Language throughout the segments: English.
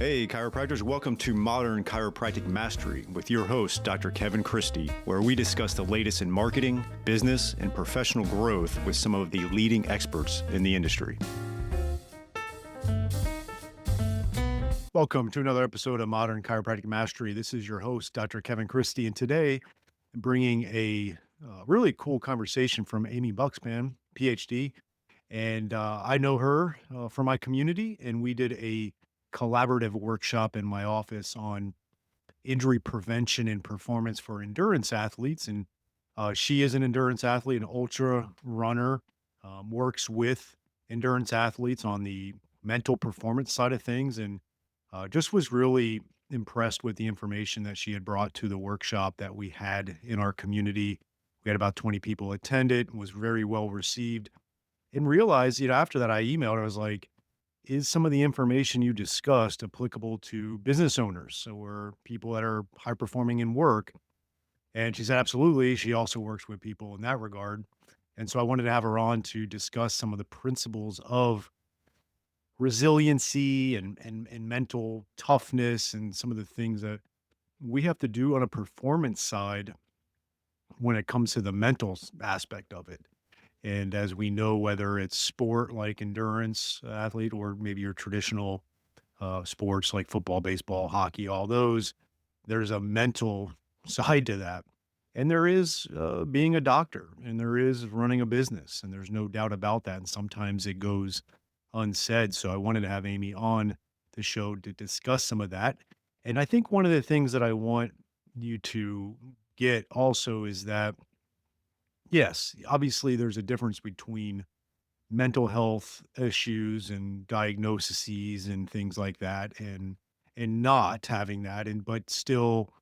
Hey, chiropractors, welcome to Modern Chiropractic Mastery with your host, Dr. Kevin Christie, where we discuss the latest in marketing, business, and professional growth with some of the leading experts in the industry. Welcome to another episode of Modern Chiropractic Mastery. This is your host, Dr. Kevin Christie, and today I'm bringing a really cool conversation from Amy Bukszpan PhD. And I know her from my community, and we did a collaborative workshop in my office on injury prevention and performance for endurance athletes. And she is an endurance athlete, an ultra runner, works with endurance athletes on the mental performance side of things, and just was really impressed with the information that she had brought to the workshop that we had in our community. We had about 20 people attend it, was very well received, and realized, after that I emailed her, I was like, is some of the information you discussed applicable to business owners or people that are high performing in work? And she said, absolutely. She also works with people in that regard. And so I wanted to have her on to discuss some of the principles of resiliency and mental toughness and some of the things that we have to do on a performance side when it comes to the mental aspect of it. And as we know, whether it's sport like endurance athlete or maybe your traditional sports like football, baseball, hockey, all those, there's a mental side to that. And there is being a doctor, and there is running a business, and there's no doubt about that. And sometimes it goes unsaid. So I wanted to have Amy on the show to discuss some of that. And I think one of the things that I want you to get also is that, yes, obviously there's a difference between mental health issues and diagnoses and things like that, and not having that, and but still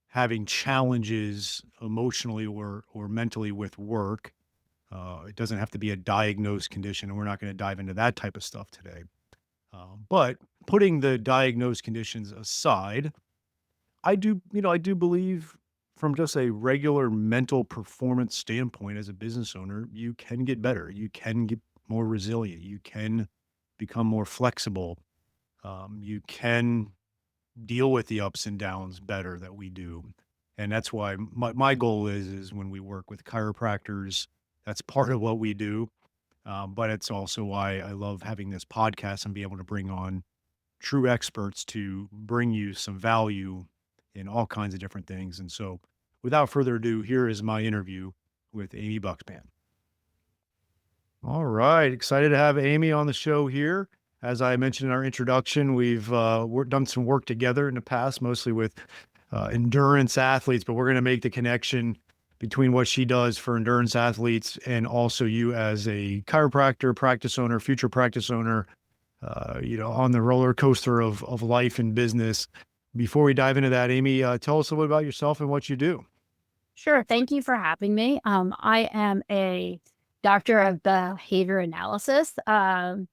having challenges emotionally or mentally with work. It doesn't have to be a diagnosed condition, and we're not going to dive into that type of stuff today. But putting the diagnosed conditions aside, I do believe from just a regular mental performance standpoint as a business owner, you can get better. You can get more resilient. You can become more flexible. You can deal with the ups and downs better that we do. And that's why my goal is when we work with chiropractors, that's part of what we do. But it's also why I love having this podcast and be able to bring on true experts to bring you some value in all kinds of different things. And so without further ado, here is my interview with Amy Bukszpan. All right. Excited to have Amy on the show here. As I mentioned in our introduction, we've done some work together in the past, mostly with endurance athletes, but we're going to make the connection between what she does for endurance athletes and also you as a chiropractor, practice owner, future practice owner, on the roller coaster of life and business. Before we dive into that, Amy, tell us a little bit about yourself and what you do. Sure. Thank you for having me. I am a doctor of behavior analysis, and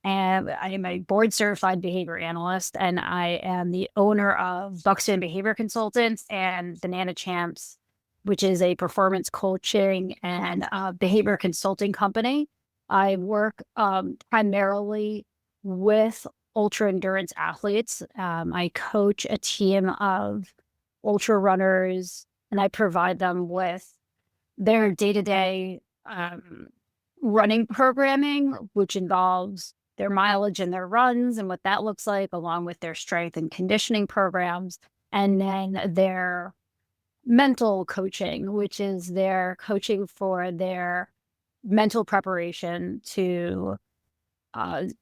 I am a board certified behavior analyst, and I am the owner of Bukszpan Behavior Consultants and Banana Champs, which is a performance coaching and behavior consulting company. I work primarily with ultra endurance athletes. I coach a team of ultra runners, and I provide them with their day-to-day running programming, which involves their mileage and their runs and what that looks like, along with their strength and conditioning programs, and then their mental coaching, which is their coaching for their mental preparation to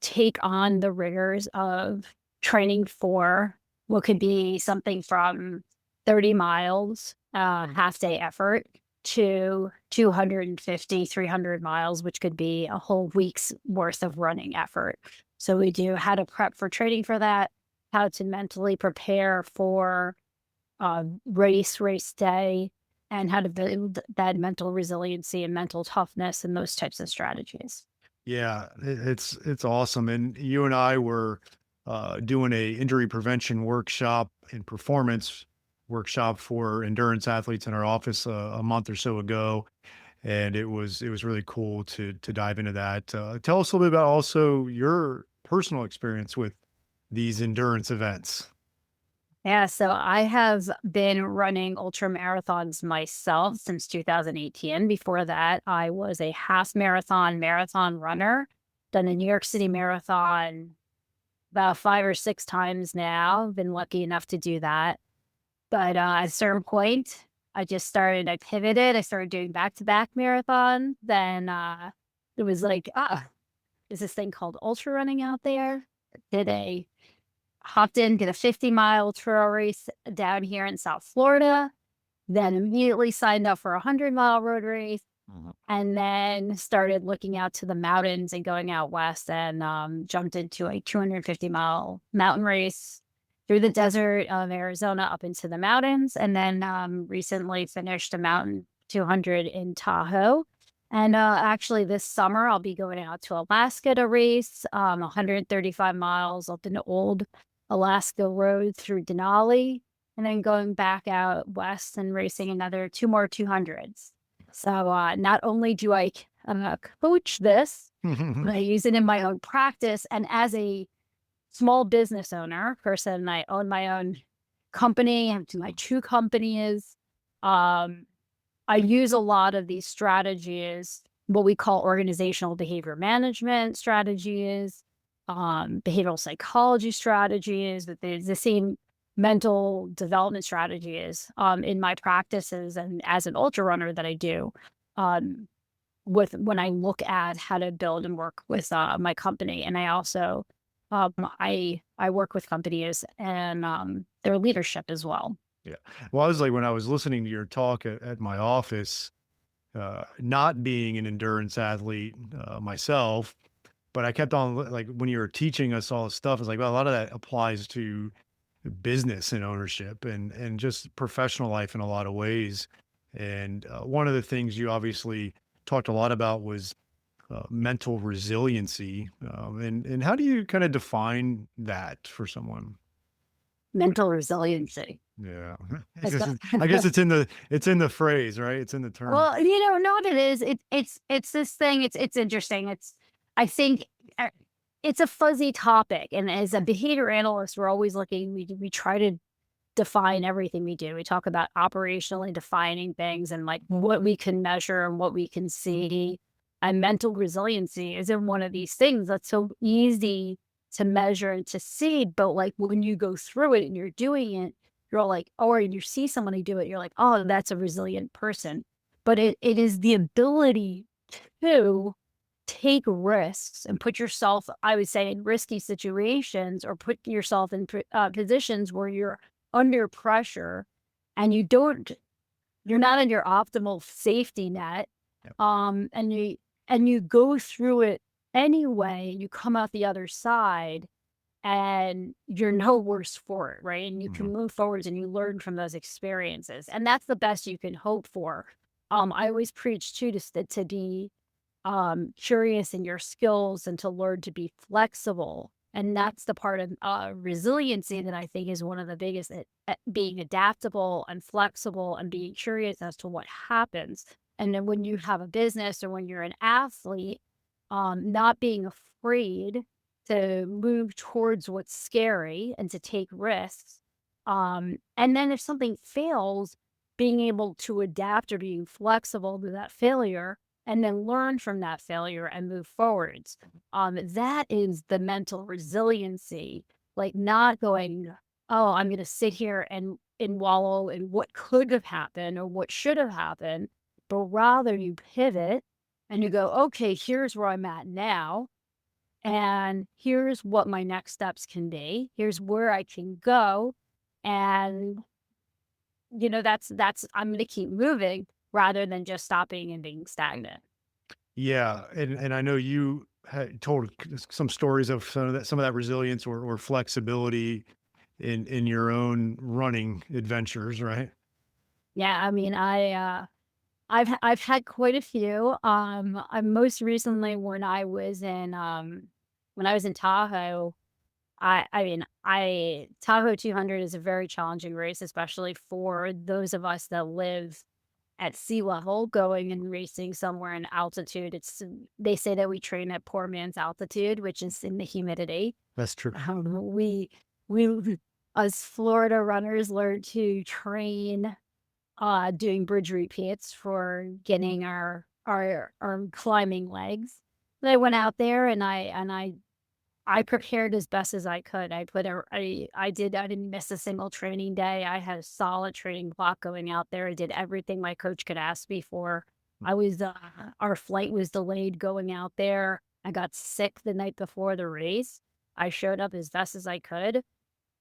take on the rigors of training for what could be something from 30 miles, half day effort, to 250, 300 miles, which could be a whole week's worth of running effort. So we do how to prep for training for that, how to mentally prepare for race day, and how to build that mental resiliency and mental toughness and those types of strategies. Yeah, it's awesome. And you and I were doing a injury prevention workshop and performance workshop for endurance athletes in our office a month or so ago, and it was really cool to dive into that. Tell us a little bit about also your personal experience with these endurance events? Yeah, so I have been running ultra marathons myself since 2018. Before that, I was a half marathon runner, done a New York City Marathon about 5 or 6 times now. Been lucky enough to do that. But, at a certain point, I pivoted, I started doing back-to-back marathon. Then, it was like, there's this thing called ultra running out there. Did a Hopped in, did a 50-mile trail race down here in South Florida, then immediately signed up for a 100-mile road race, Mhm. and then started looking out to the mountains and going out west and, jumped into a 250-mile mountain race through the desert of Arizona up into the mountains, and then, recently finished a mountain 200 in Tahoe. And, actually this summer, I'll be going out to Alaska to race, 135 miles up an old Alaska road through Denali, and then going back out west and racing another 2 more 200s. So, not only do I coach this, but I use it in my own practice. And as a small business owner, person, I own my own company, I have my 2 companies. Um, I use a lot of these strategies, what we call organizational behavior management strategies, behavioral psychology strategies, but the same mental development strategies in my practices and as an ultra runner that I do. Um, with when I look at how to build and work with my company, and I also I work with companies and their leadership as well. Yeah. Well, I was like, when I was listening to your talk at my office, not being an endurance athlete myself, but I kept on like when you were teaching us all this stuff, it's like, well, a lot of that applies to business and ownership and just professional life in a lot of ways. And one of the things you obviously talked a lot about was mental resiliency. And how do you kind of define that for someone? Mental resiliency. Yeah. Like, I guess it's in the phrase, right? It's in the term. well, know what it is? It's this thing. It's interesting. I think uh, it's a fuzzy topic, and as a behavior analyst, we're always looking. We try to define everything we do. We talk about operationally defining things and like what we can measure and what we can see. And mental resiliency isn't one of these things that's so easy to measure and to see. But like when you go through it and you're doing it, you're all like, or you see somebody do it, you're like, oh, that's a resilient person. But it is the ability to take risks and put yourself, I would say, in risky situations or put yourself in positions where you're under pressure and you're not in your optimal safety net, Yep. and you go through it anyway, and you come out the other side and you're no worse for it, right? And you Mhm. can move forwards and you learn from those experiences, and that's the best you can hope for. I always preach too to be curious in your skills and to learn to be flexible. And that's the part of resiliency that I think is one of the biggest at being adaptable and flexible and being curious as to what happens. And then when you have a business or when you're an athlete, not being afraid to move towards what's scary and to take risks. And then if something fails, being able to adapt or being flexible to that failure and then learn from that failure and move forwards. That is the mental resiliency, like not going, oh, I'm going to sit here and wallow in what could have happened or what should have happened, but rather you pivot and you go, okay, here's where I'm at now. And here's what my next steps can be. Here's where I can go. And that's I'm gonna keep moving rather than just stopping and being stagnant. Yeah, and I know you had told some stories of some of that resilience or flexibility in your own running adventures, right? Yeah, I mean, I've had quite a few. I most recently when I was in Tahoe, I mean, I Tahoe 200 is a very challenging race, especially for those of us that live at sea level going and racing somewhere in altitude. They say that we train at poor man's altitude, which is in the humidity. That's true. We us Florida runners learn to train doing bridge repeats for getting our climbing legs. But I went out there and I prepared as best as I could. I didn't miss a single training day. I had a solid training block going out there. I did everything my coach could ask me for. Our flight was delayed going out there. I got sick the night before the race. I showed up as best as I could.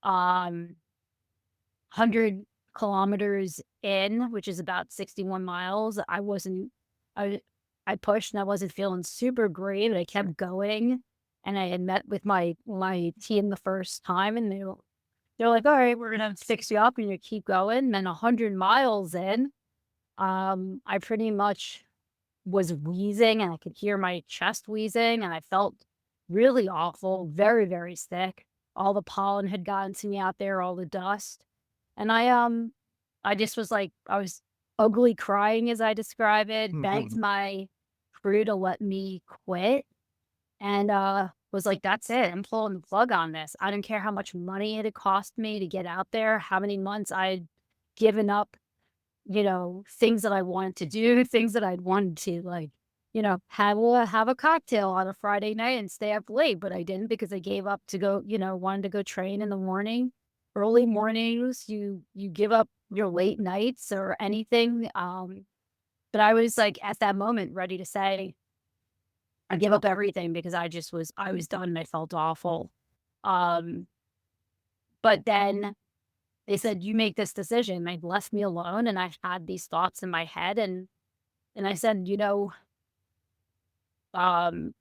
100 kilometers in, which is about 61 miles. I I pushed and I wasn't feeling super great, but I kept going. And I had met with my team the first time and they're like, all right, we're gonna fix you up and you keep going. And then 100 miles in, I pretty much was wheezing and I could hear my chest wheezing and I felt really awful, very, very sick. All the pollen had gotten to me out there, all the dust. And I just was like, I was ugly crying as I describe it, begged my crew to let me quit and was like, that's it. I'm pulling the plug on this. I didn't care how much money it had cost me to get out there, how many months I'd given up, things that I wanted to do, things that I'd wanted to like, have a cocktail on a Friday night and stay up late, but I didn't because I gave up to go, wanted to go train in the morning. Early mornings, you give up your late nights or anything. But I was like at that moment ready to say, I give up everything because I was done and I felt awful. Um, but then they said, you make this decision. They left me alone and I had these thoughts in my head and I said, um,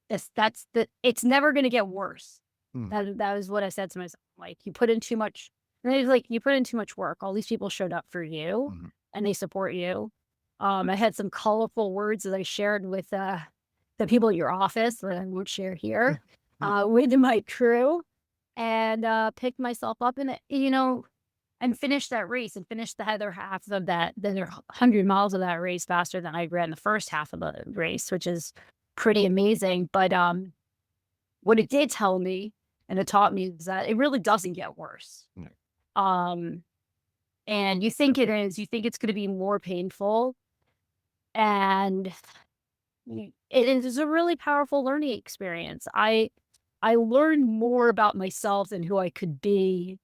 it's never gonna get worse. Mm, That was what I said to myself. Like you put in too much and it's like you put in too much work. All these people showed up for you mhm. and they support you. I had some colorful words that I shared with the people at your office that I won't share here, with my crew and picked myself up and and finished that race and finished the other half of the other 100 miles of that race faster than I ran the first half of the race, which is pretty amazing. But what it did tell me and it taught me is that it really doesn't get worse. Yeah. Um, and you think it is, you think it's going to be more painful. And it is a really powerful learning experience. I learned more about myself and who I could be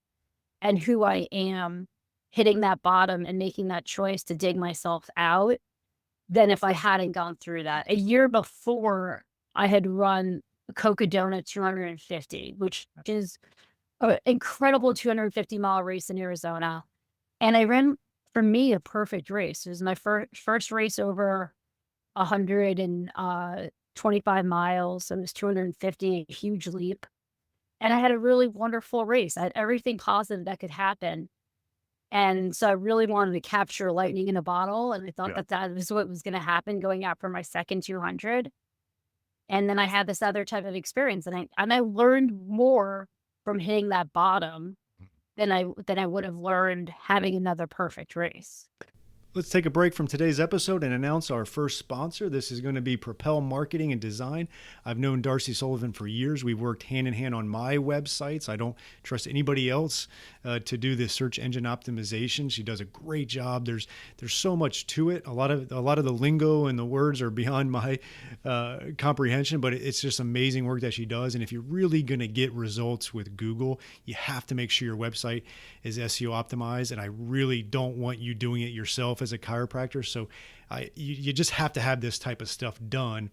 and who I am hitting that bottom and making that choice to dig myself out than if I hadn't gone through that. A year before, I had run Cocodona 250, which is an incredible 250-mile race in Arizona. And I ran, for me, a perfect race. It was my first race over 125 miles. So it was 250, a huge leap. And I had a really wonderful race. I had everything positive that could happen. And so I really wanted to capture lightning in a bottle. And I thought Yeah. that that was what was going to happen going out for my second 200. And then I had this other type of experience. And I learned more from hitting that bottom than I would have learned having another perfect race. Let's take a break from today's episode and announce our first sponsor. This is going to be Propel Marketing and Design. I've known Darcy Sullivan for years. We've worked hand in hand on my websites. I don't trust anybody else to do the search engine optimization. She does a great job. There's so much to it. A lot of the lingo and the words are beyond my comprehension, but it's just amazing work that she does. And if you're really going to get results with Google, you have to make sure your website is SEO optimized. And I really don't want you doing it yourself as a chiropractor. So you just have to have this type of stuff done.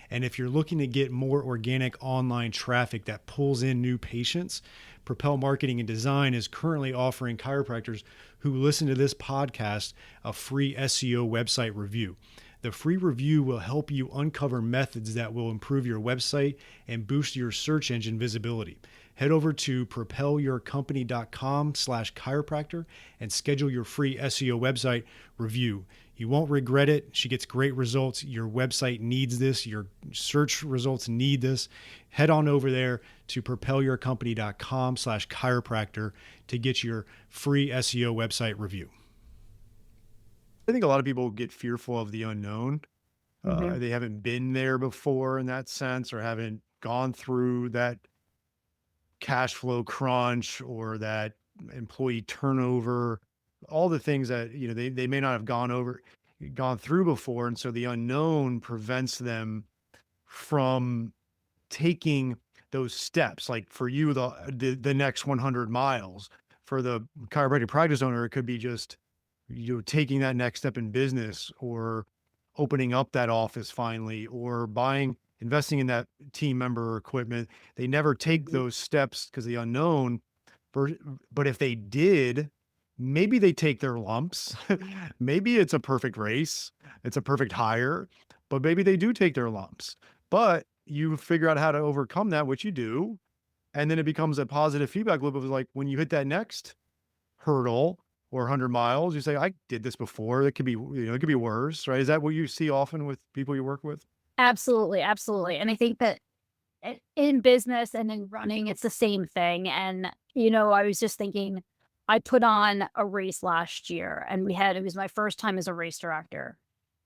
And if you're looking to get more organic online traffic that pulls in new patients, Propel Marketing and Design is currently offering chiropractors who listen to this podcast a free SEO website review. The free review will help you uncover methods that will improve your website and boost your search engine visibility. Head over to propelyourcompany.com/chiropractor and schedule your free SEO website review. You won't regret it. She gets great results. Your website needs this. Your search results need this. Head on over there to propelyourcompany.com/chiropractor to get your free SEO website review. I think a lot of people get fearful of the unknown. Hmm. They haven't been there before in that sense, or haven't gone through that cash flow crunch or that employee turnover, all the things that, they may not have gone through before. And so the unknown prevents them from taking those steps. Like for you, the next 100 miles. For the chiropractic practice owner, it could be just taking that next step in business, or opening up that office finally, or investing in that team member equipment. They never take Hmm. those steps because the unknown. ver- But if they did, maybe they take their lumps. Maybe it's a perfect race. It's a perfect hire, but maybe they do take their lumps. But you figure out how to overcome that, which you do. And then it becomes a positive feedback loop of like when you hit that next hurdle or 100 miles, you say, I did this before. It could be, it could be worse, right? Is that what you see often with people you work with? Absolutely, absolutely. And I think that in business and in running, it's the same thing. And, I was just thinking, I put on a race last year and it was my first time as a race director.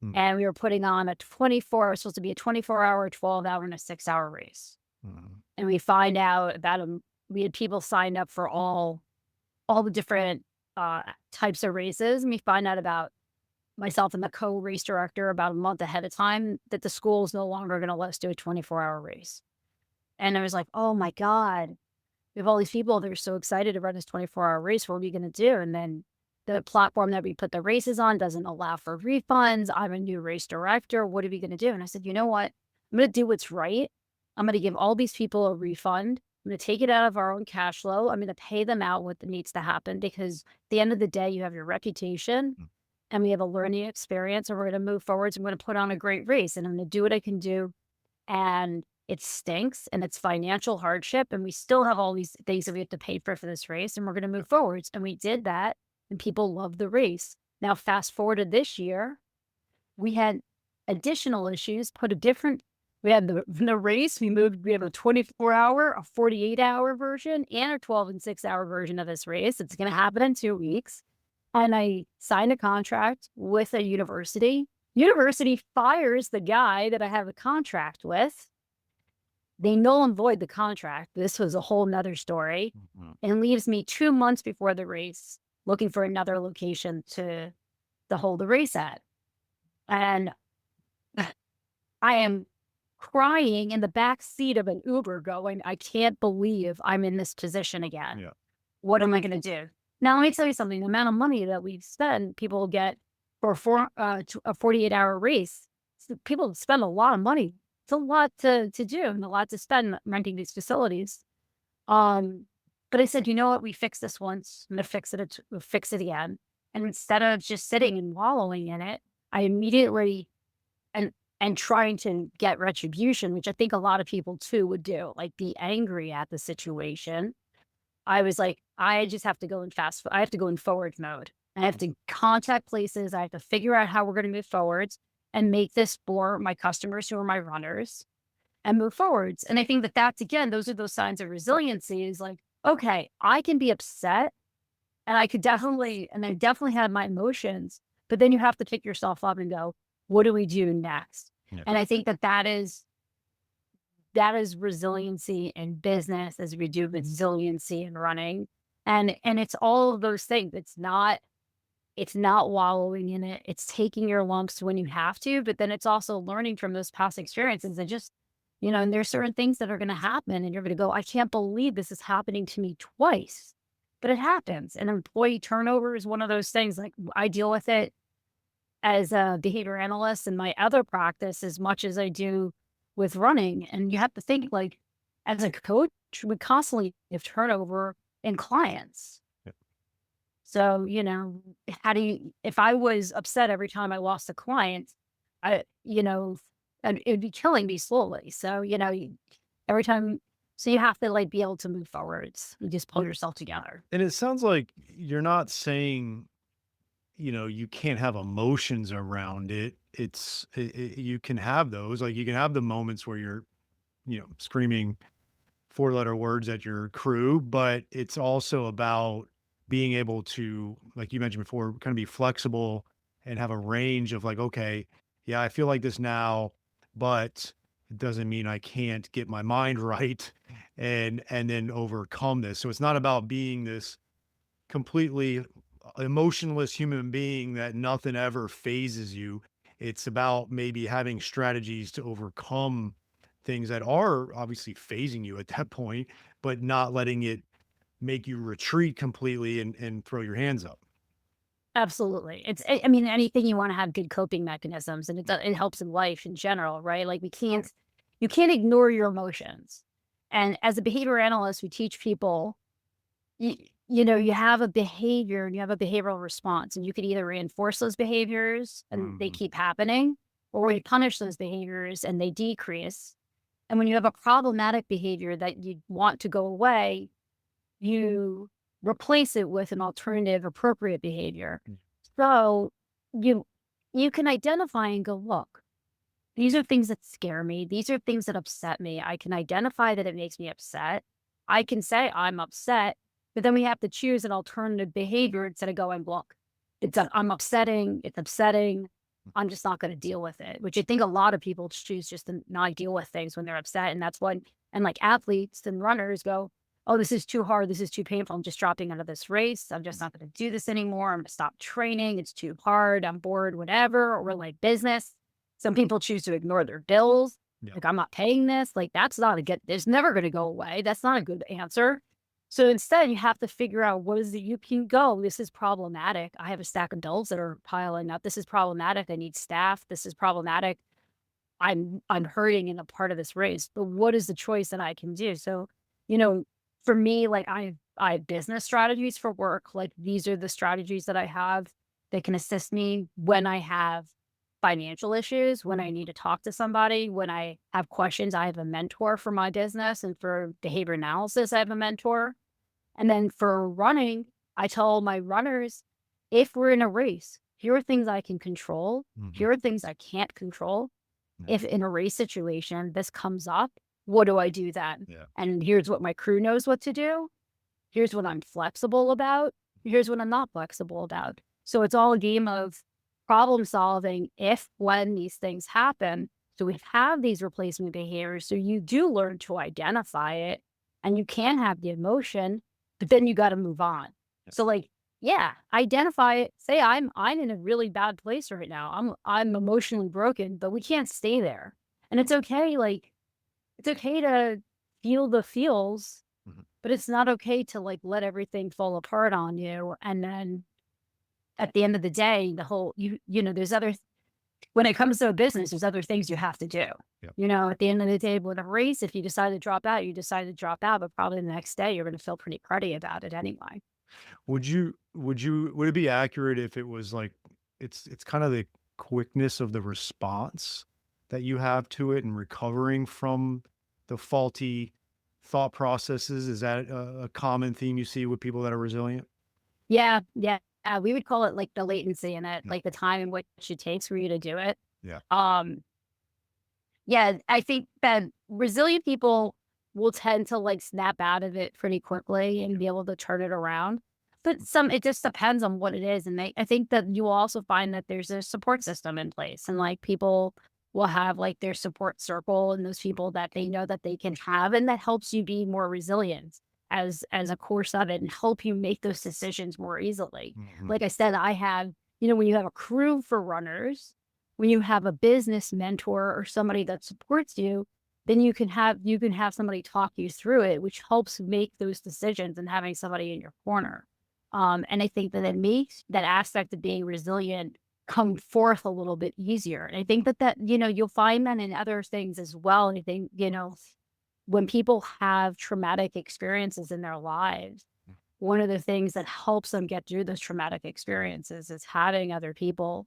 Mm, And we were putting on it was supposed to be a 24-hour, 12-hour, and a 6-hour race. mm, And we find out that we had people signed up for all the different types of races. And we find out about myself and the co-race director about a month ahead of time that the school is no longer going to let us do a 24-hour race. And I was like, "Oh my god, we have all these people that are so excited to run this 24-hour race. What are we gonna do?" And then the platform that we put the races on doesn't allow for refunds. I'm a new race director. What are we gonna do? And I said, "You know what? I'm gonna do what's right. I'm gonna give all these people a refund. I'm gonna take it out of our own cash flow. I'm gonna pay them out what needs to happen because at the end of the day, you have your reputation mm. and we have a learning experience and we're gonna move forwards. I'm gonna put on a great race and I'm gonna do what I can do and it stinks and it's financial hardship and we still have all these things that we have to pay for this race and we're going to move forwards and we did that and people love the race. Now fast forward to this year, we had additional issues, we had the race, we have a 24-hour, a 48-hour version and a 12 and 6-hour version of this race. It's going to happen in 2 weeks. And I signed a contract with a university. University fires the guy that I have a contract with. They null and void the contract. This was a whole nother story Mhm. and leaves me 2 months before the race looking for another location to hold the race at. And I am crying in the back seat of an Uber going, "I can't believe I'm in this position again. Yeah. What am I gonna do?" Now, let me tell you something, the amount of money that we've spent, people get for a 48-hour race, people spend a lot of money. It's a lot to do and a lot to spend renting these facilities. Um, but I said, "You know what? We fixed this once. I'm gonna we'll fix it again." And instead of just sitting and wallowing in it, I immediately and trying to get retribution, which I think a lot of people too would do, like be angry at the situation. I was like, I just have to go in I have to go in forward mode. I have to contact places. I have to figure out how we're going to move forwards and make this for my customers who are my runners and move forwards. And I think that that's again, those are those signs of resiliency is like, okay, I can be upset and I definitely had my emotions, but then you have to pick yourself up and go, what do we do next? Yeah. And I think that that is resiliency in business as we do resiliency in running. And it's all of those things. It's not wallowing in it. It's taking your lumps when you have to, but then it's also learning from those past experiences and just, and there's certain things that are going to happen and you're going to go, I can't believe this is happening to me twice, but it happens. And employee turnover is one of those things. Like I deal with it as a behavior analyst in my other practice as much as I do with running. And you have to think like as a coach, we constantly have turnover in clients. Yeah. So, if I was upset every time I lost a client, and it'd be killing me slowly. So, every time, so you have to like be able to move forwards. You just pull Well, yourself together. and it sounds like you're not saying, you can't have emotions around it. You can have those. Like you can have the moments where you're, screaming four-letter words at your crew, but it's also about being able to, like you mentioned before, kind of be flexible and have a range of like, okay, yeah, I feel like this now, but it doesn't mean I can't get my mind right and then overcome this. So it's not about being this completely emotionless human being that nothing ever phases you. It's about maybe having strategies to overcome things that are obviously phasing you at that point, but not letting it make you retreat completely and throw your hands up. Absolutely. I mean, anything you wanna have good coping mechanisms, and it helps in life in general, right? Like, you can't ignore your emotions. And as a behavior analyst, we teach people, you have a behavior and you have a behavioral response, and you could either reinforce those behaviors and they Mhm. keep happening, or we punish those behaviors and they decrease. And when you have a problematic behavior that you want to go away, you replace it with an alternative appropriate behavior. Mm. So you you can identify and go, look, these are things that scare me. These are things that upset me. I can identify that it makes me upset. I can say I'm upset, but then we have to choose an alternative behavior instead of going, look, I'm upsetting, it's upsetting. I'm just not going to deal with it, which I think a lot of people choose just to not deal with things when they're upset. And that's when, and like athletes and runners go, oh, this is too hard. This is too painful. I'm just dropping out of this race. I'm just not going to do this anymore. I'm going to stop training. It's too hard. I'm bored, whatever, or like business. Some people choose to ignore their bills. Yeah. Like, I'm not paying this. Like, that's not a good, it's never going to go away. That's not a good answer. So instead, you have to figure out what is it you can go. This is problematic. I have a stack of adults that are piling up. This is problematic. I need staff. This is problematic. I'm hurting in a part of this race. But what is the choice that I can do? So, you know, for me, like I have business strategies for work. Like these are the strategies that I have that can assist me when I have financial issues, when I need to talk to somebody, when I have questions. I have a mentor for my business, and for behavior analysis, I have a mentor. And then for running, I tell my runners, if we're in a race, here are things I can control. Mhm. Here are things I can't control. Yeah. If in a race situation this comes up, what do I do then? Yeah. And here's what my crew knows what to do. Here's what I'm flexible about. Here's what I'm not flexible about. So it's all a game of problem solving if, when these things happen. So we have these replacement behaviors. So you do learn to identify it and you can have the emotion, but then you got to move on. Yeah. So like, yeah, identify it. Say I'm in a really bad place right now. I'm emotionally broken, but we can't stay there. And it's okay, like it's okay to feel the feels, Mhm. but it's not okay to, like, let everything fall apart on you, and then at the end of the day, the whole there's when it comes to a business, there's other things you have to do. Yeah. At the end of the day with a race, if you decide to drop out, you decide to drop out, but probably the next day, you're gonna feel pretty cruddy about it anyway. Would it be accurate if it was like it's kind of the quickness of the response that you have to it and recovering from the faulty thought processes? Is that a common theme you see with people that are resilient? Yeah, yeah, we would call it, like, the latency in it, Yeah. like, the time in which it takes for you to do it. Yeah. Um Yeah, I think that resilient people will tend to like snap out of it pretty quickly and Yeah. be able to turn it around. But it just depends on what it is. And I think that you will also find that there's a support system in place, and like people will have like their support circle and those people that they know that they can have, and that helps you be more resilient as a course of it and help you make those decisions more easily. Mhm. Like I said, I have, when you have a crew for runners, when you have a business mentor or somebody that supports you, then you can have somebody talk you through it, which helps make those decisions and having somebody in your corner. And I think that it makes that aspect of being resilient come forth a little bit easier. And I think that you'll find that in other things as well. And I think, when people have traumatic experiences in their lives, one of the things that helps them get through those traumatic experiences is having other people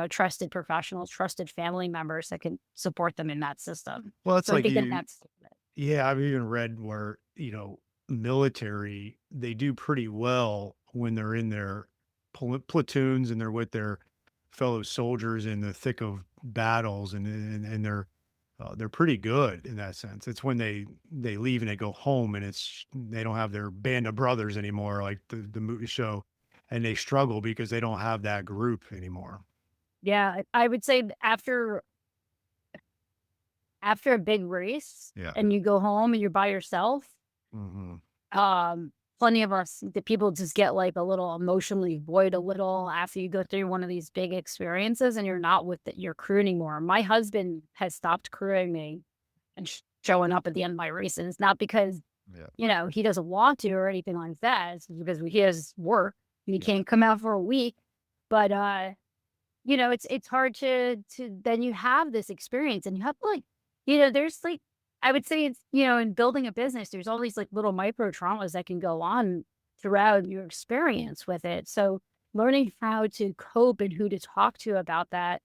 trusted professionals, trusted family members that can support them in that system. Well, it's So I like think that you that's yeah, I've even read where, military, they do pretty well when they're in their platoons and they're with their fellow soldiers in the thick of battles and they're pretty good in that sense. It's when they leave and they go home and they don't have their band of brothers anymore like the movie show. and they struggle because they don't have that group anymore. Yeah, I would say after a big race Yeah. and you go home and you're by yourself, Mhm. um, plenty of us, the people just get like a little emotionally void a little after you go through one of these big experiences and you're not with your crew anymore. My husband has stopped crewing me and showing up at the end of my races, not because, Yeah. he doesn't want to or anything like that. It's because he has work and he Yeah. can't come out for a week. But it's hard to then you have this experience and you have to, like, there's like I would say it's, in building a business, there's all these like little micro traumas that can go on throughout your experience with it. So learning how to cope and who to talk to about that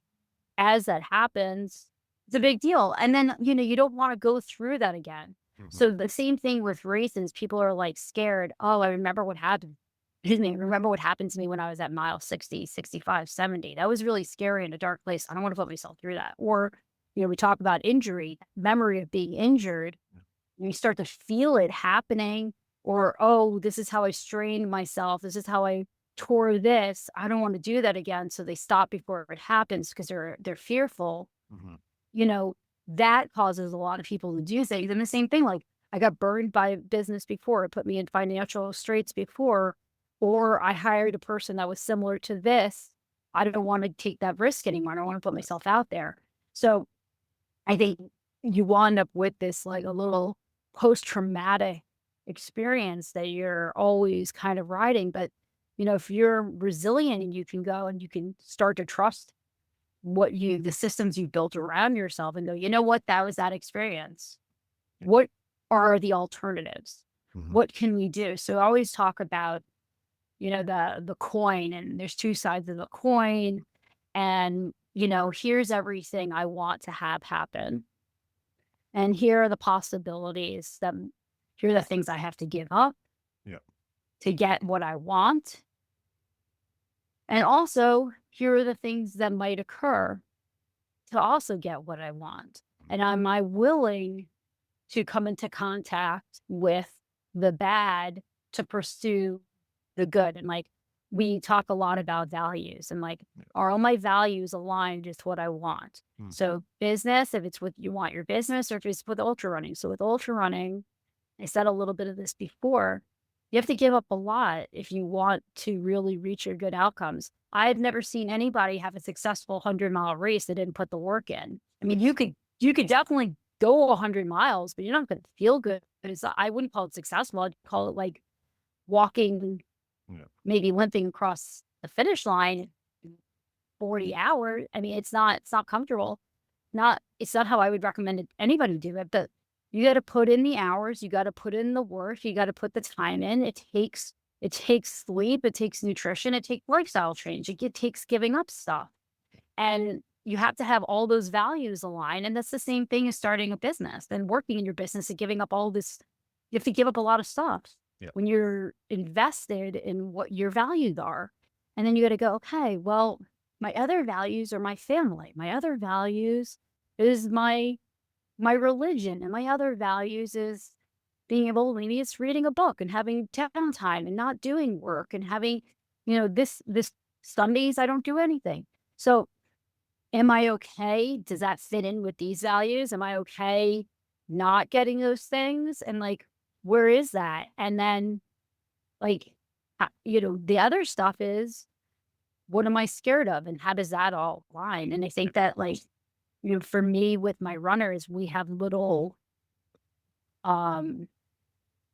as that happens, it's a big deal. And then, you don't want to go through that again. Mhm. So the same thing with races, people are like scared. Oh, I remember what happened. Excuse me. Remember what happened to me when I was at mile 60, 65, 70. That was really scary in a dark place. I don't want to put myself through that. Or, we talk about injury, memory of being injured. And you start to feel it happening, or, oh, this is how I strained myself. This is how I tore this. I don't want to do that again. So they stop before it happens because they're fearful. Mhm. You know, that causes a lot of people to do things. And the same thing, like I got burned by business before, it put me in financial straits before, or I hired a person that was similar to this. I don't want to take that risk anymore. I don't want to put myself out there. So I think you wind up with this like a little post-traumatic experience that you're always kind of riding. But, if you're resilient and you can go and you can start to trust the systems you built around yourself and go, you know what, that was that experience. Yeah. What are the alternatives? Mhm. What can we do? So I always talk about, the coin, and there's two sides of the coin. And, here's everything I want to have happen. And here are the possibilities here are the things I have to give up Yeah. to get what I want. And also, here are the things that might occur to also get what I want. And am I willing to come into contact with the bad to pursue the good? And like, we talk a lot about values and like, Yeah. are all my values aligned with what I want? Mm. So, business, if it's what you want your business, or if it's with ultra running. So, with ultra running, I said a little bit of this before. You have to give up a lot if you want to really reach your good outcomes. I've never seen anybody have a successful 100-mile race that didn't put the work in. I mean, you could definitely go 100 miles, but you're not going to feel good. I wouldn't call it successful. I'd call it like walking, Yeah. maybe limping across the finish line in 40 hours. I mean, it's not comfortable. It's not how I would recommend anybody do it, but you gotta put in the hours, you gotta put in the work, you gotta put the time in. It takes sleep, it takes nutrition, it takes lifestyle change, it takes giving up stuff. And you have to have all those values aligned. And that's the same thing as starting a business and working in your business and giving up all this. You have to give up a lot of stuff Yeah. when you're invested in what your values are. And then you got to go, okay, well, my other values are my family. My other values is my religion. And my other values is being able, maybe it's reading a book and having downtime and not doing work and having, this Sundays I don't do anything. So am I okay? Does that fit in with these values? Am I okay not getting those things? And like, where is that? And then, like, the other stuff is, what am I scared of? And how does that all align? And I think that, like, for me with my runners, we have um,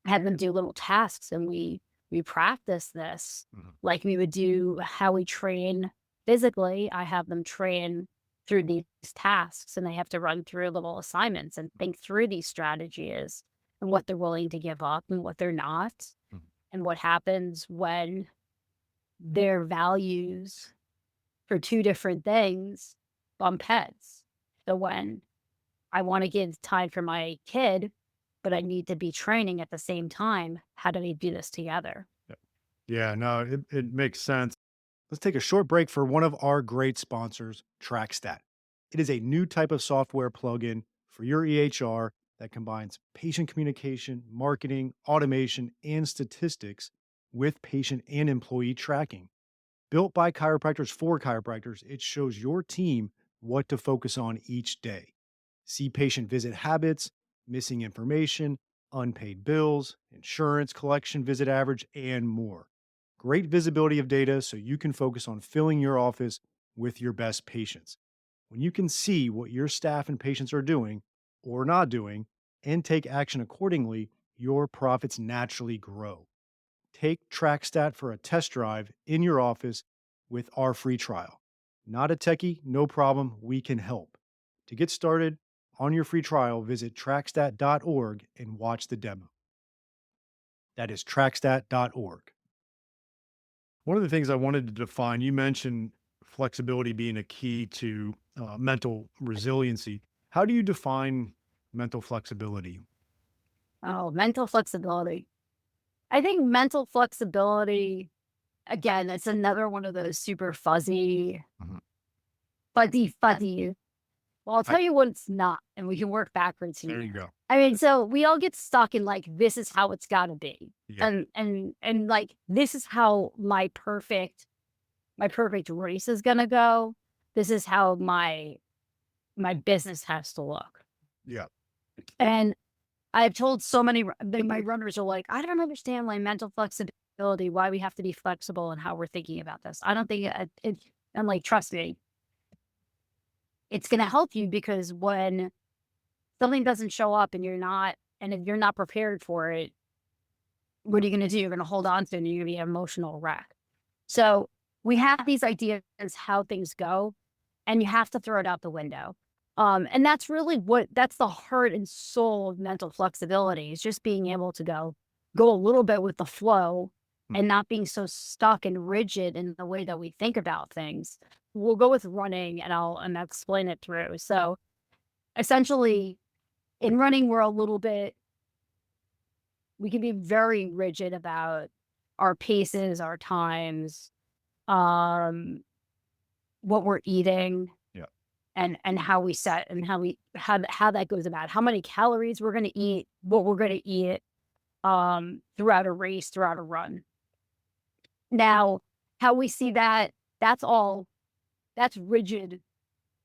have them do little tasks and we practice this Mhm. like we would do how we train physically. I have them train through these tasks and they have to run through little assignments and think through these strategies and what they're willing to give up and what they're not, Mhm. and what happens when their values for two different things bump heads. So when I want to give time for my kid, but I need to be training at the same time, how do we do this together? Yeah. Yeah, no, it makes sense. Let's take a short break for one of our great sponsors, TrackStat. It is a new type of software plugin for your EHR that combines patient communication, marketing, automation, and statistics with patient and employee tracking. Built by chiropractors for chiropractors, it shows your team what to focus on each day. See patient visit habits, missing information, unpaid bills, insurance collection visit average, and more. Great visibility of data so you can focus on filling your office with your best patients. When you can see what your staff and patients are doing or not doing and take action accordingly, your profits naturally grow. Take TrackStat for a test drive in your office with our free trial. Not a techie, no problem, we can help. To get started on your free trial, visit trackstat.org and watch the demo. That is trackstat.org. One of the things I wanted to define, you mentioned flexibility being a key to mental resiliency. How do you define mental flexibility? Oh, mental flexibility. I think mental flexibility, again, it's another one of those super Mhm. fuzzy. Well, I'll I, tell you what it's not, and we can work backwards from there you here. go. I mean, so we all get stuck in like, this is how it's gotta be. Yeah. And like this is how my perfect race is gonna go. This is how my business has to look. Yeah. And I've told so many my runners are like, I don't understand like mental flexibility, why we have to be flexible and how we're thinking about this. I don't think I'm like, trust me, it's gonna help you because when something doesn't show up and if you're not prepared for it, what are you gonna do? You're gonna hold on to it and you're gonna be an emotional wreck. So we have these ideas how things go, and you have to throw it out the window. And that's really that's the heart and soul of mental flexibility is just being able to go a little bit with the flow Mm. and not being so stuck and rigid in the way that we think about things. We'll go with running and I'll explain it through. So essentially in running, we can be very rigid about our paces, our times, um, what we're eating, Yeah. and how we set and how that goes about how many calories we're going to eat, what we're going to eat throughout a race, throughout a run. Now, how we see that, that's all that's rigid,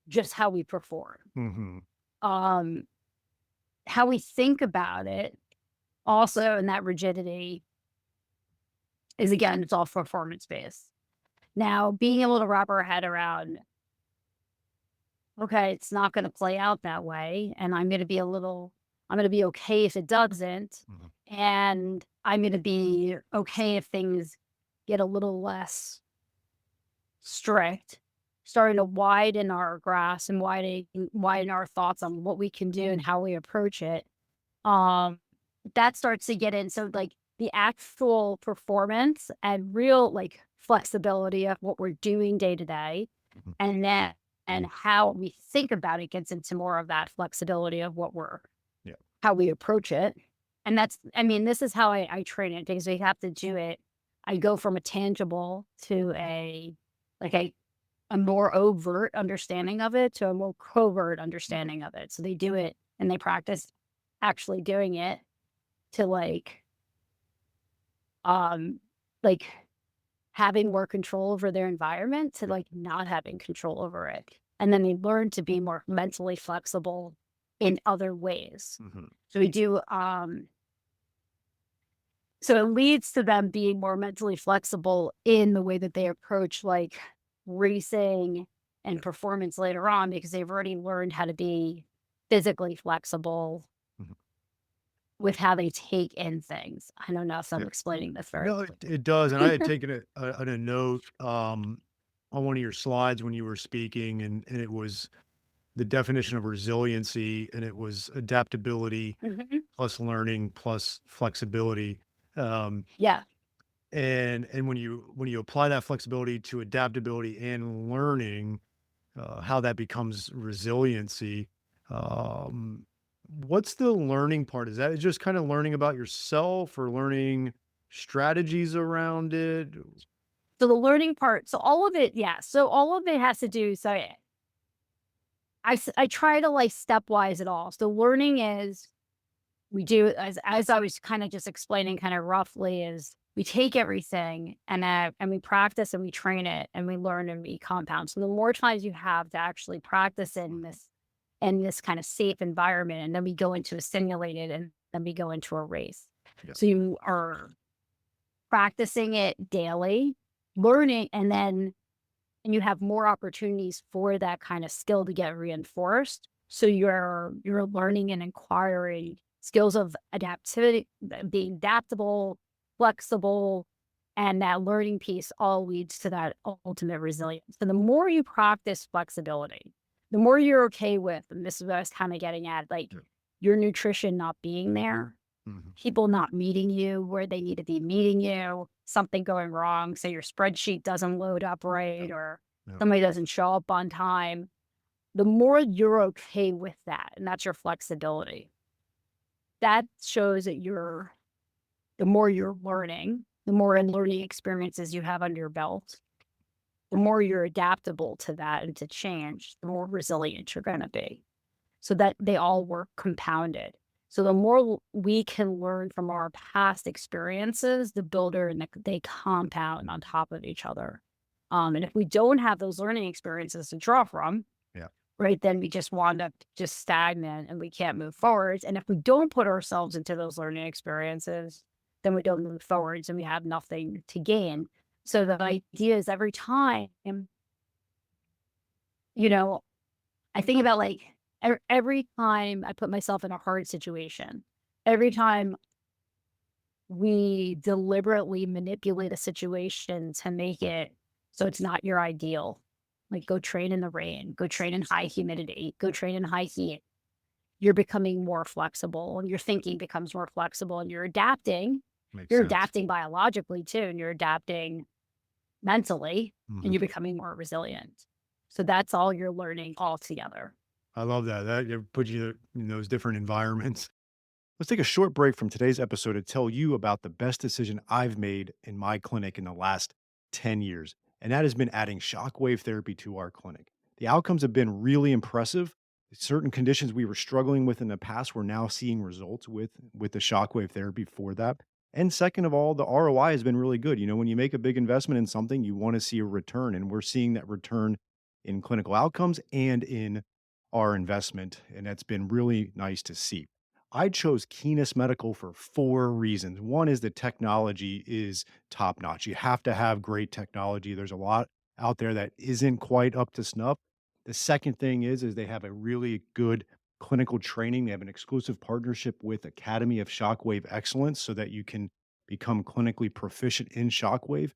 just how we perform. Hmm. Um how we think about it also in that rigidity is, again, it's all performance based. Now, being able to wrap our head around, okay, it's not going to play out that way. And I'm going to be okay if it doesn't. Hmm. And I'm going to be okay if things get a little less strict, starting to widen our grasp and widen our thoughts on what we can do and how we approach it. Um, that starts to get in. So like the actual performance and real like flexibility of what we're doing day to day Hmm. and then and how we think about it gets into more of that flexibility of Yeah. how we approach it. And I mean, this is how I train it because we have to do it. I go from a tangible to like a more overt understanding of it to a more covert understanding of it. So they do it and they practice actually doing it to um like having more control over their environment to Yeah. like not having control over it. And then they learn to be more mentally flexible in other ways. Hmm. So we do so it leads to them being more mentally flexible in the way that they approach like racing and performance later on because they've already learned how to be physically flexible Hmm. with how they take in things. I don't know if I'm Yeah. explaining this very No, clearly. it does. And I had taken a note on one of your slides when you were speaking, and it was the definition of resiliency, and it was adaptability Mhm. plus learning plus flexibility. Um, Yeah. and when you apply that flexibility to adaptability and learning, how that becomes resiliency. Um, what's the learning part? Is that just kind of learning about yourself or learning strategies around it? So the learning part, so all of it, yeah. So all of it has to do. So I try to like stepwise it all. So learning is we do as I was kind of just explaining kind of roughly is we take everything and we practice and we train it and we learn and we compound. So the more times you have to actually practice in this kind of safe environment, and then we go into a simulated and then we go into a race. Yeah. So you are practicing it daily, learning, and you have more opportunities for that kind of skill to get reinforced. So you're learning and acquiring skills of adaptivity, being adaptable, flexible, and that learning piece all leads to that ultimate resilience. So the more you practice flexibility, the more you're okay with, and this is what I was kind of getting at, like Yeah. your nutrition not being there, Mhm. people not meeting you where they need to be meeting you, something going wrong, say your spreadsheet doesn't load up Yeah. right or Yeah. somebody doesn't show up on time. The more you're okay with that, and that's your flexibility, that shows that the more you're learning, the more learning experiences you have under your belt, the more you're adaptable to that and to change, the more resilient you're going to be. So that they all work compounded. So the more we can learn from our past experiences, the builder and they compound on top of each other. And if we don't have those learning experiences to draw from, Yeah. right, then we just wind up just stagnant and we can't move forwards. And if we don't put ourselves into those learning experiences, then we don't move forwards and we have nothing to gain. So the idea is every time, you know, I think about like every time I put myself in a hard situation, every time we deliberately manipulate a situation to make it so it's not your ideal, like go train in the rain, go train in high humidity, go train in high heat, you're becoming more flexible and your thinking becomes more flexible and you're adapting. Makes You're sense. adapting biologically too, and you're adapting mentally and Mhm. you're becoming more resilient. So that's all you're learning all together. I love that. That it puts you in those different environments. Let's take a short break from today's episode to tell you about the best decision I've made in my clinic in the last 10 years, and that has been adding shockwave therapy to our clinic. The outcomes have been really impressive. Certain conditions we were struggling with in the past, we're now seeing results with the shockwave therapy for that. And second of all, the ROI has been really good. You know, when you make a big investment in something, you want to see a return, and we're seeing that return in clinical outcomes and in our investment, and that's been really nice to see. I chose Keenest Medical for 4 reasons. One is the technology is top notch. You have to have great technology. There's a lot out there that isn't quite up to snuff. The second thing is they have a really good clinical training. They have an exclusive partnership with Academy of Shockwave Excellence so that you can become clinically proficient in shockwave.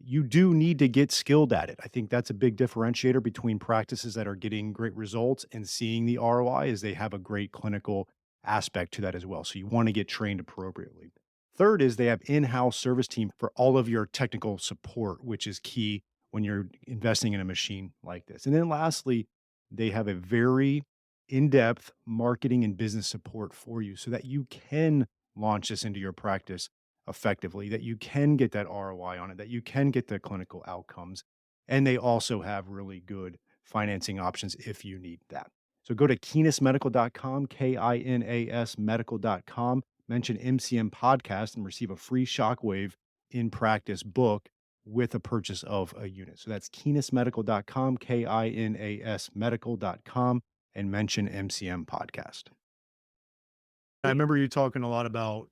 You do need to get skilled at it. I think that's a big differentiator between practices that are getting great results and seeing the ROI is they have a great clinical aspect to that as well. So you want to get trained appropriately. Third is they have in-house service team for all of your technical support, which is key when you're investing in a machine like this. And then lastly, they have a very in-depth marketing and business support for you so that you can launch this into your practice effectively, that you can get that ROI on it, that you can get the clinical outcomes. And they also have really good financing options if you need that. So go to kinasmedical.com, KINAS medical.com, mention MCM podcast and receive a free shockwave in practice book with a purchase of a unit. So that's kinasmedical.com, KINAS medical.com, and mention MCM podcast. I remember you talking a lot about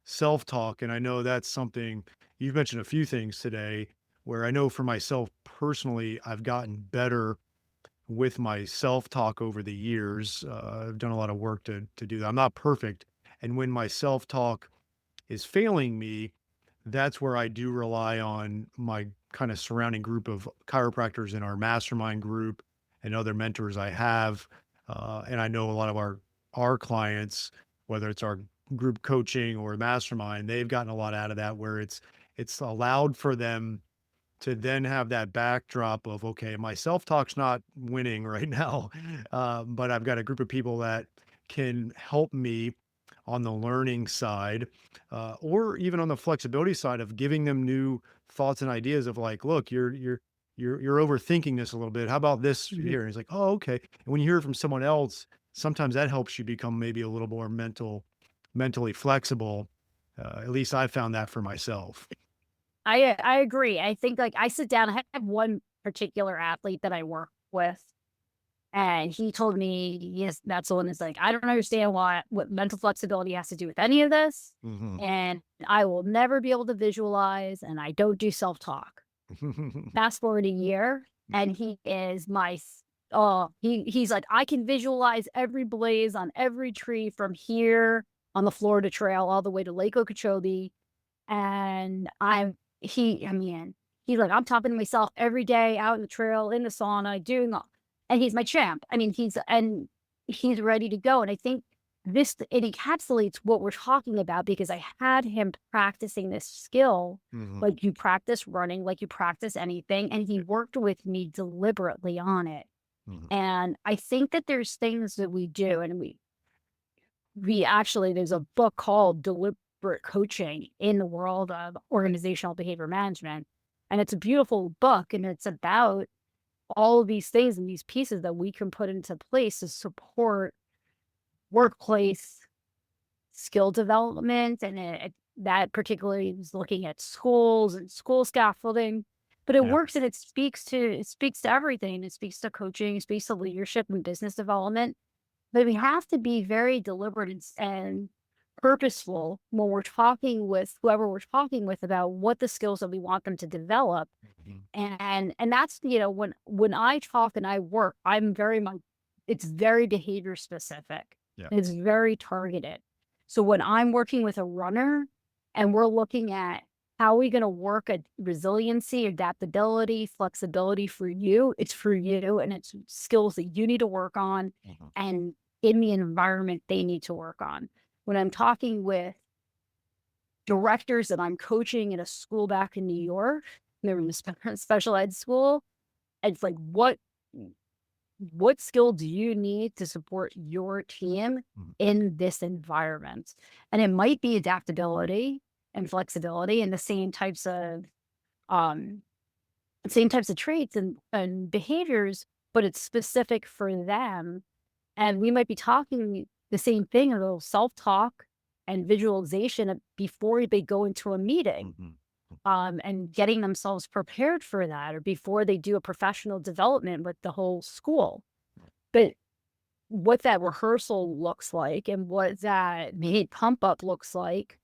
self-talk, and I know that's something you've mentioned a few things today where I know for myself personally, I've gotten better with my self-talk over the years. I've done a lot of work to do that. I'm not perfect, and when my self-talk is failing me, that's where I do rely on my kind of surrounding group of chiropractors in our mastermind group and other mentors I have. And I know a lot of our clients, whether it's our group coaching or mastermind, they've gotten a lot out of that where it's allowed for them to then have that backdrop of, okay, my self-talk's not winning right now, but I've got a group of people that can help me on the learning side, or even on the flexibility side of giving them new thoughts and ideas of like, look, you're overthinking this a little bit. How about this here? And he's like, oh, okay. And when you hear it from someone else, sometimes that helps you become maybe a little more mentally flexible At least I found that for myself. I agree. I think, like, I sit down, I have one particular athlete that I work with, and he told me, yes, that's the one that's like, "I don't understand what mental flexibility has to do with any of this, Mhm. and I will never be able to visualize, and I don't do self-talk." Fast forward a year, and he is my he's like, "I can visualize every blaze on every tree from here on the Florida Trail all the way to Lake Okeechobee, and I mean, he's like, "I'm talking to myself every day out in the trail, in the sauna, doing all," and he's my champ. I mean, he's ready to go, and I think it encapsulates what we're talking about because I had him practicing this skill Mhm. like you practice running, like you practice anything, and he worked with me deliberately on it. Mhm. And I think that there's things that we do, and we actually there's a book called Deliberate Coaching in the World of Organizational Behavior Management, and it's a beautiful book, and it's about all of these things and these pieces that we can put into place to support workplace skill development, and that particularly is looking at schools and school scaffolding, but it Yeah. works and it speaks to everything. It speaks to coaching, it speaks to leadership and business development. But we have to be very deliberate and purposeful when we're talking with whoever we're talking with about what the skills that we want them to develop. Mhm. And that's, when I talk and I work, I'm very much it's very behavior specific. Yeah. It's very targeted. So when I'm working with a runner and we're looking at how are we going to work at resiliency, adaptability, flexibility for you, it's for you and it's skills that you need to work on Mhm. and in the environment they need to work on. When I'm talking with directors that I'm coaching at a school back in New York, they're in the special ed school, it's like, what skill do you need to support your team Mhm. in this environment? And it might be adaptability and flexibility and the um same types of traits and behaviors, but it's specific for them. And we might be talking the same thing, a little self-talk and visualization before they go into a meeting, Mhm. and getting themselves prepared for that or before they do a professional development with the whole school. But what that rehearsal looks like and what that made pump up looks like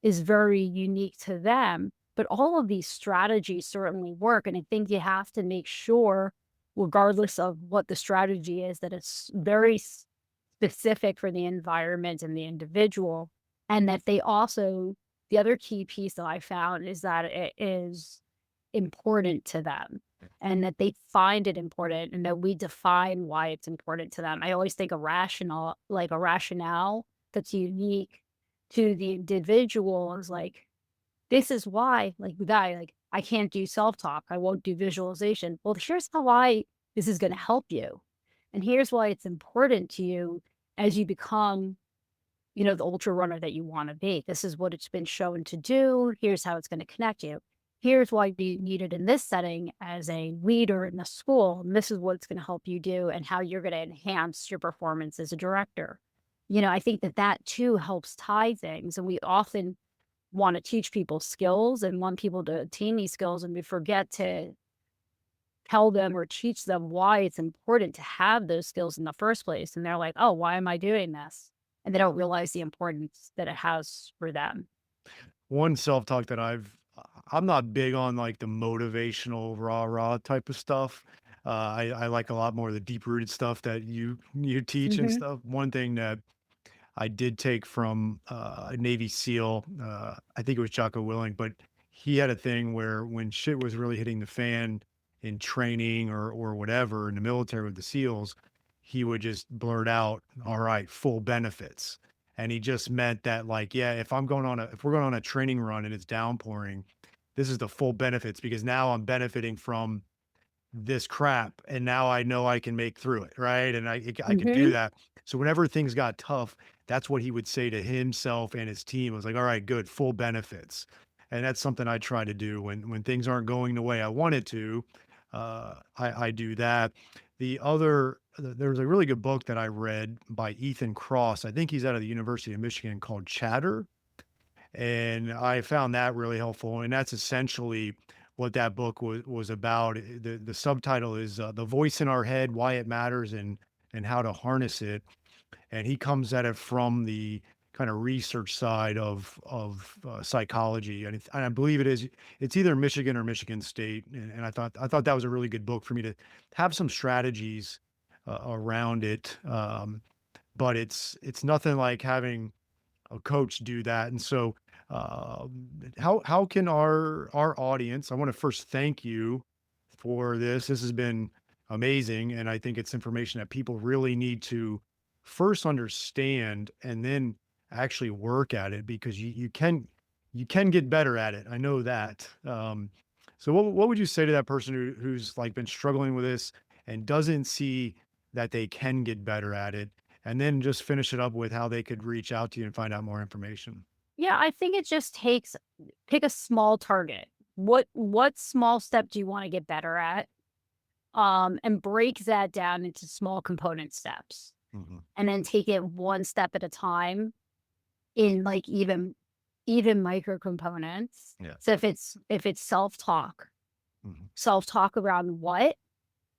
is very unique to them. But all of these strategies certainly work. And I think you have to make sure, regardless of what the strategy is, that it's very specific for the environment and the individual. And that the other key piece that I found is that it is important to them and that they find it important and that we define why it's important to them. I always think a rationale that's unique to the individual is like, this is why, like with that, like, I can't do self-talk. I won't do visualization. Well, here's how why this is going to help you. And here's why it's important to you as you become, the ultra runner that you want to be. This is what it's been shown to do. Here's how it's going to connect you. Here's why you need it in this setting as a leader in the school. And this is what it's going to help you do and how you're going to enhance your performance as a director. I think that too helps tie things. And we often want to teach people skills and want people to attain these skills. And we forget to tell them or teach them why it's important to have those skills in the first place. And they're like, oh, why am I doing this? And they don't realize the importance that it has for them. One self-talk that I'm not big on like the motivational rah-rah type of stuff. I like a lot more of the deep-rooted stuff that you teach and Mhm, stuff. One thing that I did take from a Navy SEAL, I think it was Jocko Willing, but he had a thing where when shit was really hitting the fan in training or whatever in the military with the SEALs, he would just blurt out, "All right, full benefits." And he just meant that, like, yeah, if we're going on a training run and it's downpouring, this is the full benefits because now I'm benefiting from this crap and now I know I can make through it, right? And I could do mhm. that. So whenever things got tough, that's what he would say to himself and his team. It was like, "All right, good, full benefits." And that's something I try to do when things aren't going the way I wanted to. I do that. There was a really good book that I read by Ethan Cross. I think he's out of the University of Michigan called Chatter, And I found that really helpful. And that's essentially what that book was about. The subtitle is The Voice in Our Head, Why It Matters and How to Harness It. And he comes at it from the kind of research side of psychology, and I believe it's either Michigan or Michigan State, and I thought that was a really good book for me to have some strategies around it, but it's nothing like having a coach do that, and so how can our audience? I want to first thank you for this. This has been amazing, and I think it's information that people really need to first understand and then actually work at it because you can get better at it. I know that. So what would you say to that person who's like been struggling with this and doesn't see that they can get better at it? And then just finish it up with how they could reach out to you and find out more information. Yeah, I think it just takes pick a small target. What small step do you wanna get better at? And break that down into small component steps, Mhm. and then take it one step at a time in, like, even micro components. Yeah. So if it's self-talk, Mhm. self-talk around what,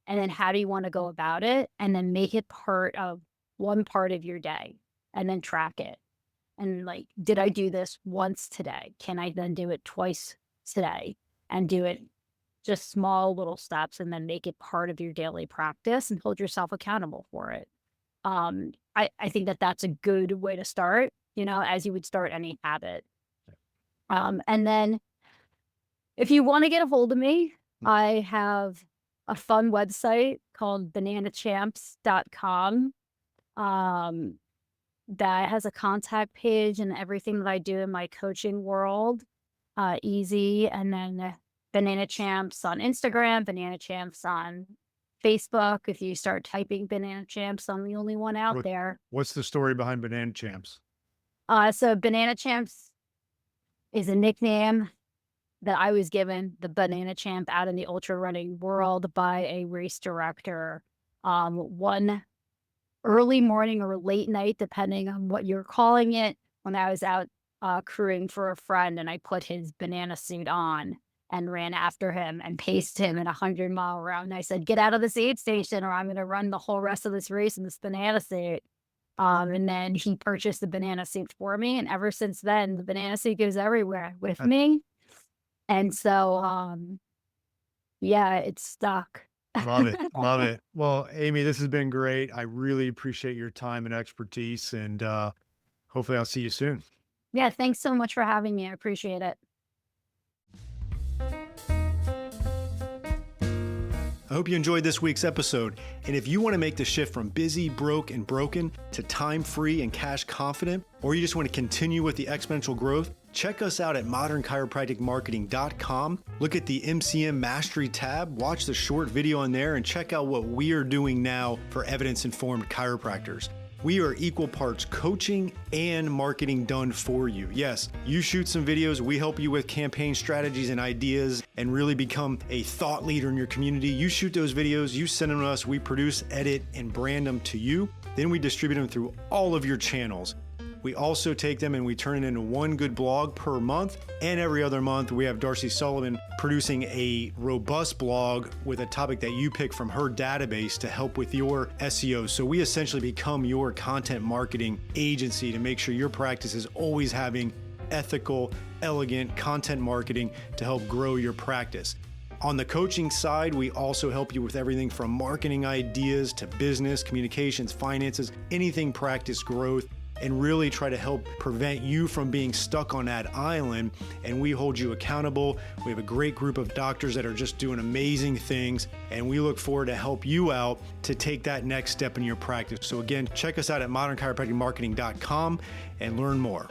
and then how do you wanna go about it, and then make it part of one part of your day, and then track it. And, like, did I do this once today? Can I then do it twice today? And do it just small little steps and then make it part of your daily practice and hold yourself accountable for it. I think that that's a good way to start, as you would start any habit. And then if you want to get a hold of me, I have a fun website called bananachamps.com. Um, that has a contact page and everything that I do in my coaching world, easy. And then Banana Champs on Instagram, Banana Champs on Facebook. If you start typing Banana Champs, I'm the only one out What there. what's the story behind Banana Champs? So Banana Champs is a nickname that I was given, the banana champ out in the ultra running world by a race director. One early morning or late night, depending on what you're calling it, when I was out crewing for a friend, and I put his banana suit on and ran after him and paced him in a 100-mile round. And I said, "Get out of this aid station, or I'm going to run the whole rest of this race in this banana suit." And then he purchased the banana suit for me, and ever since then, the banana suit goes everywhere with I me. And so, yeah, it's stuck. love it. Love it. Well, Amy, this has been great. I really appreciate your time and expertise, and hopefully I'll see you soon. Yeah, thanks so much for having me. I appreciate it. I hope you enjoyed this week's episode. And if you want to make the shift from busy, broke, and broken to time free and cash confident, or you just want to continue with the exponential growth, check us out at modernchiropracticmarketing.com. Look at the MCM Mastery tab, watch the short video on there, and check out what we are doing now for evidence-informed chiropractors. We are equal parts coaching and marketing done for you. Yes, you shoot some videos, we help you with campaign strategies and ideas and really become a thought leader in your community. You shoot those videos, you send them to us, we produce, edit, and brand them to you. Then we distribute them through all of your channels. We also take them and we turn it into one good blog per month. And every other month, we have Darcy Sullivan producing a robust blog with a topic that you pick from her database to help with your SEO. So we essentially become your content marketing agency to make sure your practice is always having ethical, elegant content marketing to help grow your practice. On the coaching side, we also help you with everything from marketing ideas to business, communications, finances, anything practice growth, and really try to help prevent you from being stuck on that island. And we hold you accountable. We have a great group of doctors that are just doing amazing things, and we look forward to help you out to take that next step in your practice. So again, check us out at modernchiropracticmarketing.com and learn more.